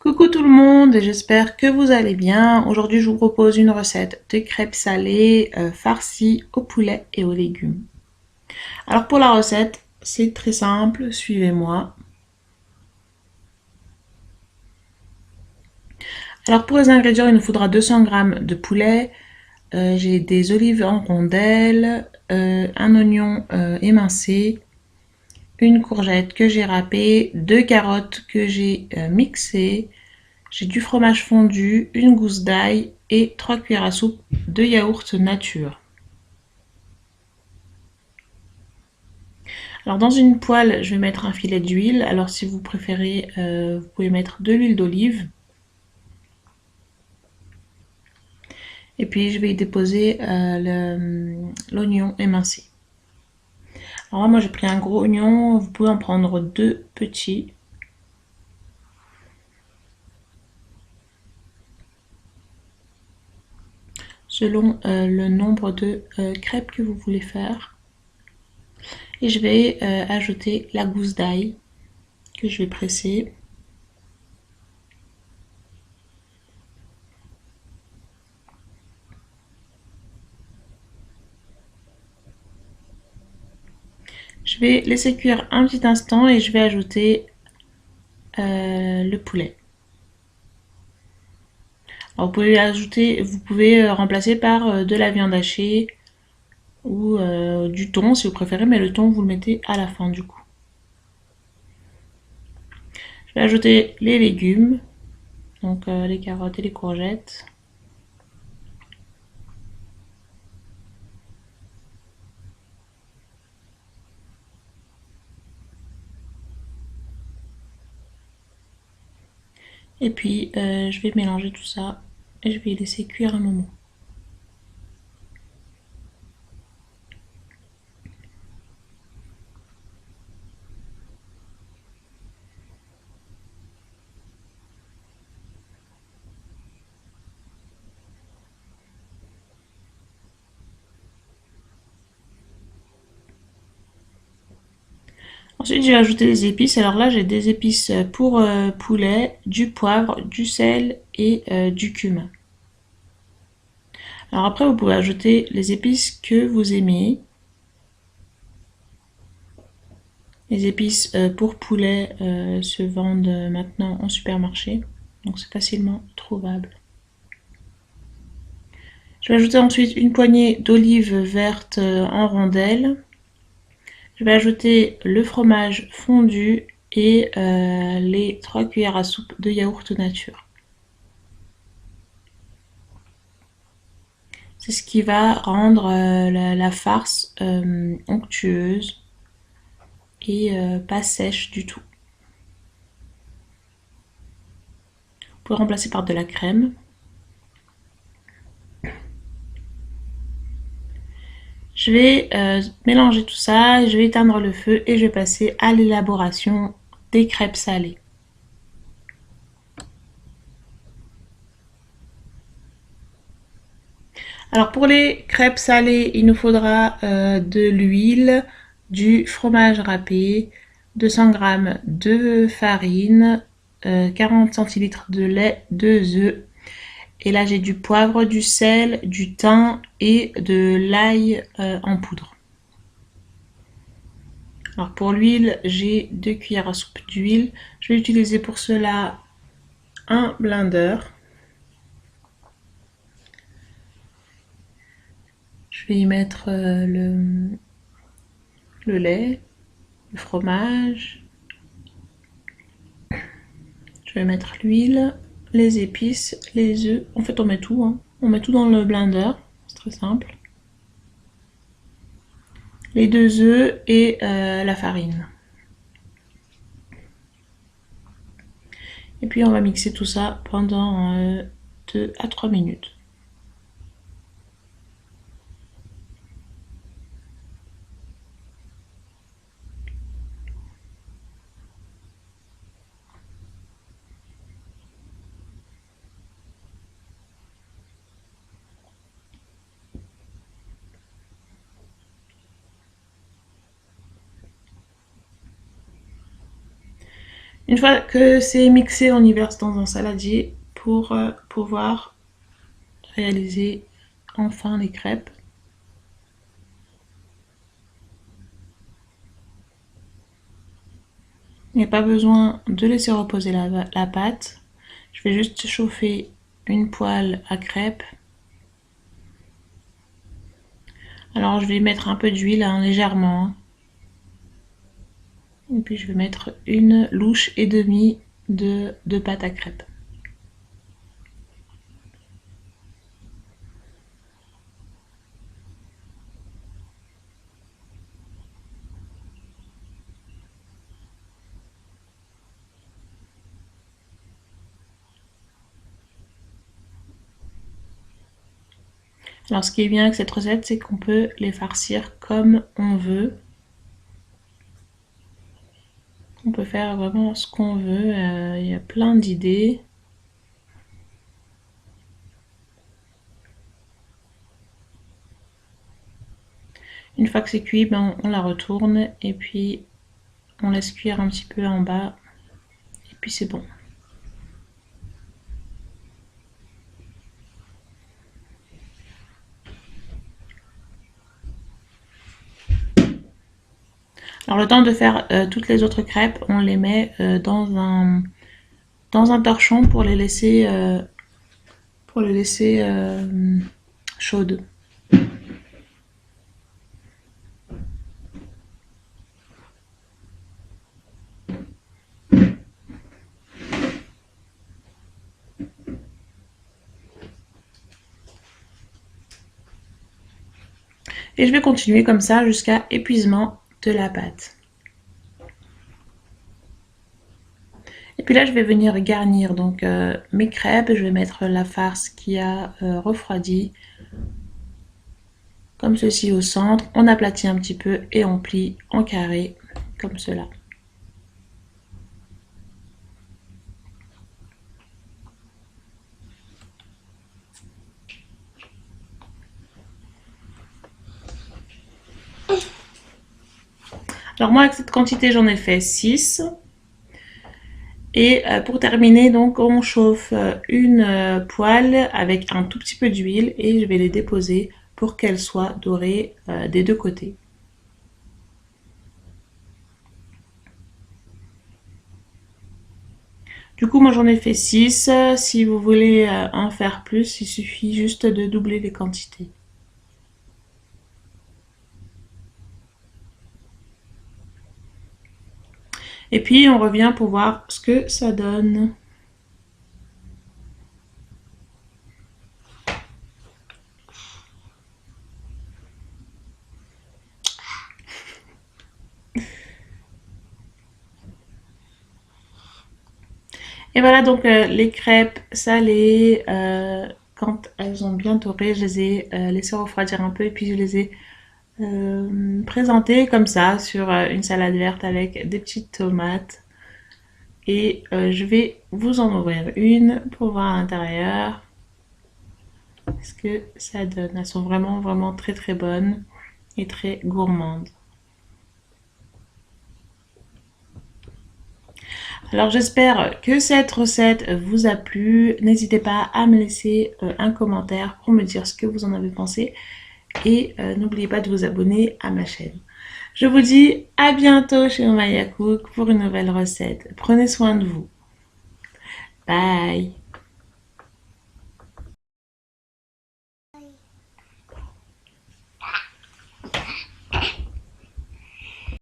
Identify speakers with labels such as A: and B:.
A: Coucou tout le monde, j'espère que vous allez bien. Aujourd'hui, je vous propose une recette de crêpes salées farcies au poulet et aux légumes. Alors pour la recette, c'est très simple, suivez-moi. Alors pour les ingrédients, il nous faudra 200 g de poulet, j'ai des olives en rondelles, un oignon émincé, une courgette que j'ai râpée, 2 carottes que j'ai mixées, j'ai du fromage fondu, une gousse d'ail et 3 cuillères à soupe de yaourt nature. Alors dans une poêle, je vais mettre un filet d'huile. Alors si vous préférez, vous pouvez mettre de l'huile d'olive. Et puis je vais y déposer l'oignon émincé. Alors moi j'ai pris un gros oignon, vous pouvez en prendre deux petits. Selon le nombre de crêpes que vous voulez faire. Et je vais ajouter la gousse d'ail que je vais presser. Je vais laisser cuire un petit instant et je vais ajouter le poulet. Alors vous pouvez remplacer par de la viande hachée ou du thon si vous préférez, mais le thon vous le mettez à la fin du coup. Je vais ajouter les légumes, donc les carottes et les courgettes. Et puis je vais mélanger tout ça et je vais laisser cuire un moment. Ensuite, je vais ajouter des épices. Alors là, j'ai des épices pour poulet, du poivre, du sel et du cumin. Alors après, vous pouvez ajouter les épices que vous aimez. Les épices pour poulet se vendent maintenant en supermarché, donc c'est facilement trouvable. Je vais ajouter ensuite une poignée d'olives vertes en rondelles. Je vais ajouter le fromage fondu et les 3 cuillères à soupe de yaourt nature. C'est ce qui va rendre la farce onctueuse et pas sèche du tout. Vous pouvez remplacer par de la crème. Je vais mélanger tout ça, je vais éteindre le feu et je vais passer à l'élaboration des crêpes salées. Alors pour les crêpes salées, il nous faudra de l'huile, du fromage râpé, 200 g de farine, 40 centilitres de lait, 2 œufs. Et là j'ai du poivre, du sel, du thym et de l'ail en poudre. Alors pour l'huile, j'ai 2 cuillères à soupe d'huile. Je vais utiliser pour cela un blender. Je vais y mettre le lait, le fromage. Je vais mettre l'huile, les épices, les œufs. En fait, on met tout, hein. On met tout dans le blender. C'est très simple. Les 2 œufs et la farine. Et puis on va mixer tout ça pendant 2 à 3 minutes. Une fois que c'est mixé, on y verse dans un saladier pour pouvoir réaliser enfin les crêpes. Il n'y a pas besoin de laisser reposer la pâte. Je vais juste chauffer une poêle à crêpes. Alors je vais mettre un peu d'huile, hein, légèrement. Et puis je vais mettre une louche et demie de pâte à crêpes. Alors ce qui est bien avec cette recette, c'est qu'on peut les farcir comme on veut. On peut faire vraiment ce qu'on veut, il y a plein d'idées. Une fois que c'est cuit, ben, on la retourne et puis on laisse cuire un petit peu en bas et puis c'est bon. Alors le temps de faire toutes les autres crêpes, on les met dans un torchon pour les laisser chaudes. Et je vais continuer comme ça jusqu'à épuisement de la pâte. Et puis là, je vais venir garnir donc mes crêpes. Je vais mettre la farce qui a refroidi, comme ceci au centre. On aplatit un petit peu et on plie en carré, comme cela. Alors moi, avec cette quantité, j'en ai fait 6. Et pour terminer, donc, on chauffe une poêle avec un tout petit peu d'huile et je vais les déposer pour qu'elles soient dorées des deux côtés. Du coup, moi j'en ai fait 6. Si vous voulez en faire plus, il suffit juste de doubler les quantités. Et puis on revient pour voir ce que ça donne. Et voilà donc les crêpes salées, quand elles ont bien doré, je les ai laissées refroidir un peu et puis je les ai présentées comme ça sur une salade verte avec des petites tomates. Et je vais vous en ouvrir une pour voir à l'intérieur ce que ça donne. Elles sont vraiment vraiment très très bonnes et très gourmandes. Alors j'espère que cette recette vous a plu. N'hésitez pas à me laisser un commentaire pour me dire ce que vous en avez pensé. Et n'oubliez pas de vous abonner à ma chaîne. Je vous dis à bientôt chez Omaya Cook pour une nouvelle recette. Prenez soin de vous. Bye!